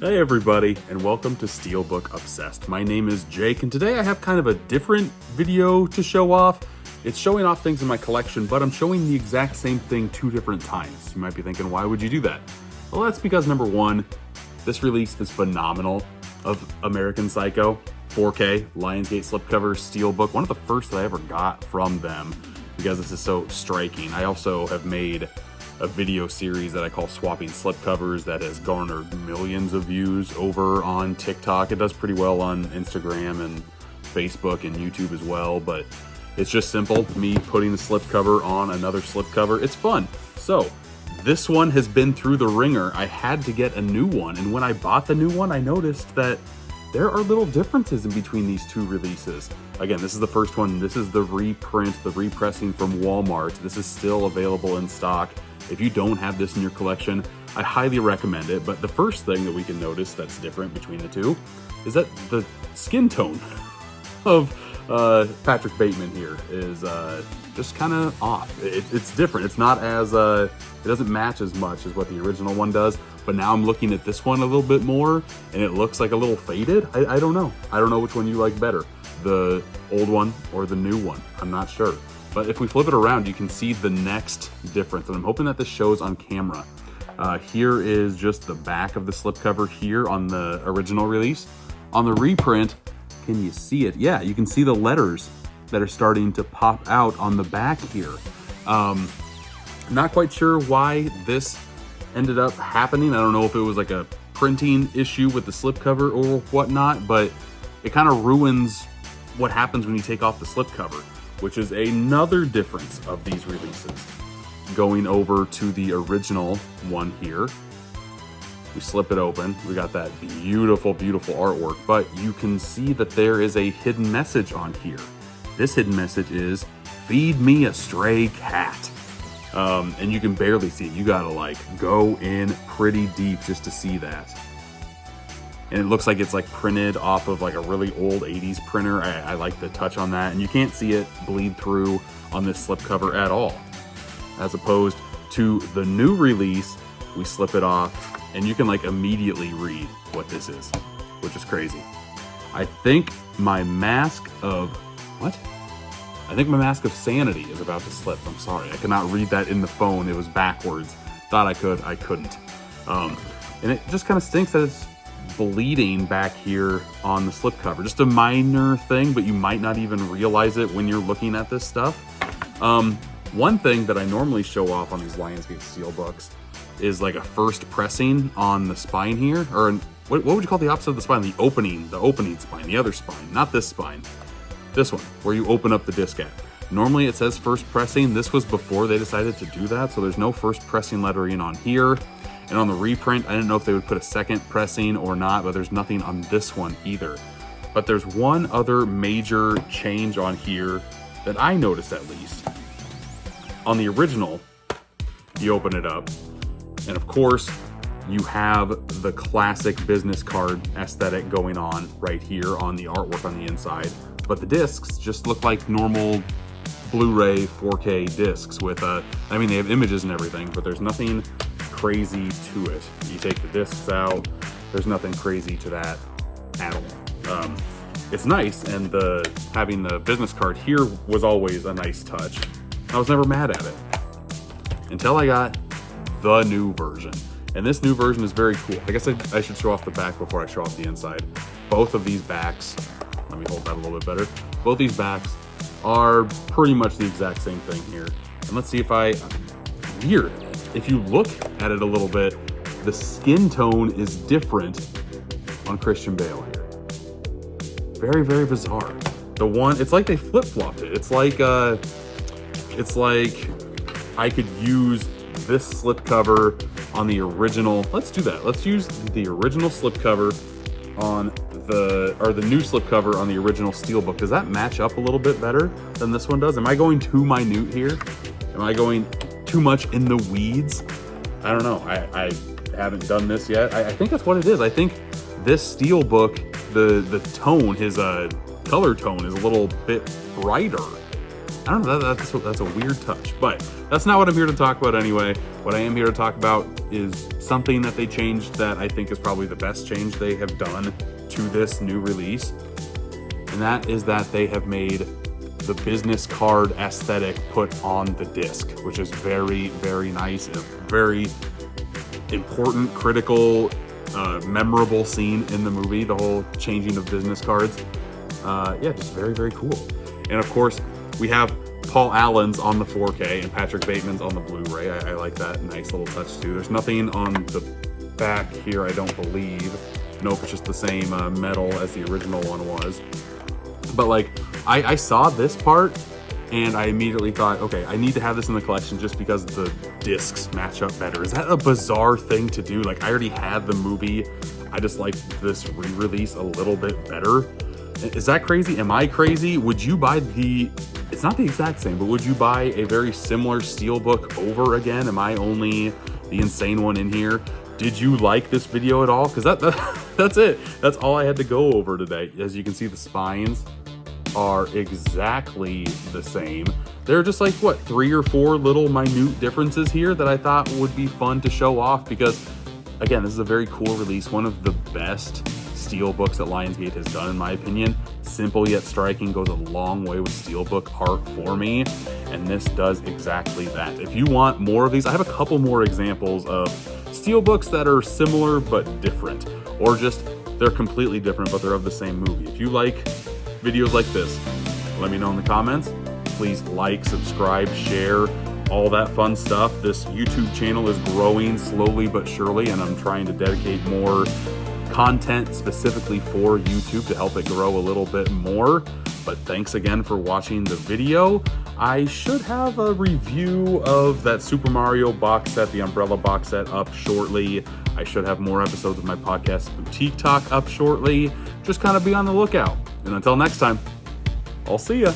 Hey everybody, and welcome to Steelbook Obsessed. My name is Jake, and today I have kind of a different video to show off. It's showing off things in my collection, but I'm showing the exact same thing 2 different times. You might be thinking, why would you do that? Well, that's because number 1, this release is phenomenal of American Psycho, 4K, Lionsgate slipcover steelbook, one of the first that I ever got from them because this is so striking. I also have made a video series that I call Swapping Slipcovers that has garnered millions of views over on TikTok. It does pretty well on Instagram and Facebook and YouTube as well, but it's just simple, me putting the slipcover on another slipcover. It's fun. So this one has been through the ringer. I had to get a new one, and when I bought the new one, I noticed that there are little differences in between these 2 releases. Again, this is the first one. This is the reprint, the repressing from Walmart. This is still available in stock. If you don't have this in your collection, I highly recommend it. But the first thing that we can notice that's different between the 2 is that the skin tone of Patrick Bateman here is just kind of off. It's different. It's not as, it doesn't match as much as what the original one does. But now I'm looking at this one a little bit more, and it looks like a little faded. I don't know. I don't know which one you like better, the old one or the new one. I'm not sure. But if we flip it around, you can see the next difference, and I'm hoping that this shows on camera. Here is just the back of the slipcover here on the original release. On the reprint, can you see it? Yeah, you can see the letters that are starting to pop out on the back here. Not quite sure why this ended up happening. I don't know if it was like a printing issue with the slipcover or whatnot, but it kind of ruins what happens when you take off the slipcover, which is another difference of these releases. Going over to the original one here, we slip it open. We got that beautiful, beautiful artwork, but you can see that there is a hidden message on here. This hidden message is, "Feed me a stray cat." And you can barely see it. You gotta like go in pretty deep just to see that. And it looks like it's like printed off of like a really old 80s printer. I like the touch on that, and you can't see it bleed through on this slipcover at all. As opposed to the new release, we slip it off and you can like immediately read what this is, which is crazy. I think my mask of, I think my mask of sanity is about to slip. I'm sorry, I could not read that in the phone. It was backwards. Thought I could, I couldn't. And it just kind of stinks that it's bleeding back here on the slipcover. Just a minor thing, but you might not even realize it when you're looking at this stuff. One thing that I normally show off on these Lionsgate Steelbooks is like a first pressing on the spine here, or what would you call the opposite of the spine? The opening spine, the other spine, not this spine. This one, where you open up the disc at. Normally it says first pressing. This was before they decided to do that, so there's no first pressing lettering on here. And on the reprint, I didn't know if they would put a second pressing or not, but there's nothing on this one either. But there's one other major change on here that I noticed, at least. On the original, you open it up, and of course, you have the classic business card aesthetic going on right here on the artwork on the inside. But the discs just look like normal Blu-ray 4K discs with, I mean, they have images and everything, but there's nothing crazy to it. You take the discs out, there's nothing crazy to that at all. It's nice, and having the business card here was always a nice touch. I was never mad at it until I got the new version, and this new version is very cool. I guess I should show off the back before I show off the inside. Both of these backs, let me hold that a little bit better. Both these backs are pretty much the exact same thing here. And let's see if weird. If you look at it a little bit, the skin tone is different on Christian Bale here. Very, very bizarre. The one, it's like they flip-flopped it. It's like I could use this slipcover on the original. Let's do that. Let's use the original slipcover on the new slipcover on the original Steelbook. Does that match up a little bit better than this one does? Am I going too minute here? Am I going too much in the weeds? I don't know. I haven't done this yet. I think that's what it is. I think this Steelbook, the tone, his color tone is a little bit brighter. I don't know, that's a weird touch, but that's not what I'm here to talk about anyway. What I am here to talk about is something that they changed that I think is probably the best change they have done to this new release. And that is that they have made the business card aesthetic put on the disc, which is very, very nice. A very important, critical, memorable scene in the movie, the whole changing of business cards. Yeah, just very, very cool. And of course, we have Paul Allen's on the 4K and Patrick Bateman's on the Blu-ray. I like that nice little touch too. There's nothing on the back here, I don't believe. Nope, it's just the same metal as the original one was. But like, I saw this part and I immediately thought, okay, I need to have this in the collection just because the discs match up better. Is that a bizarre thing to do? Like, I already had the movie. I just like this re-release a little bit better. Is that crazy? Am I crazy? Would you buy it's not the exact same, but would you buy a very similar Steelbook over again? Am I only the insane one in here? Did you like this video at all? Because that's it. That's all I had to go over today. As you can see, the spines are exactly the same. There are just like, what, 3 or 4 little minute differences here that I thought would be fun to show off because, again, this is a very cool release. One of the best Steelbooks that Lionsgate has done, in my opinion. Simple yet striking, goes a long way with Steelbook art for me, and this does exactly that. If you want more of these, I have a couple more examples of Steelbooks that are similar but different, or just they're completely different but they're of the same movie. If you like videos like this, let me know in the comments. Please like, subscribe, share, all that fun stuff. This YouTube channel is growing slowly but surely, and I'm trying to dedicate more content specifically for YouTube to help it grow a little bit more. But thanks again for watching the video. I should have a review of that Super Mario box set, the Umbrella box set, up shortly. I should have more episodes of my podcast Boutique Talk up shortly. Just kind of be on the lookout. And until next time, I'll see ya.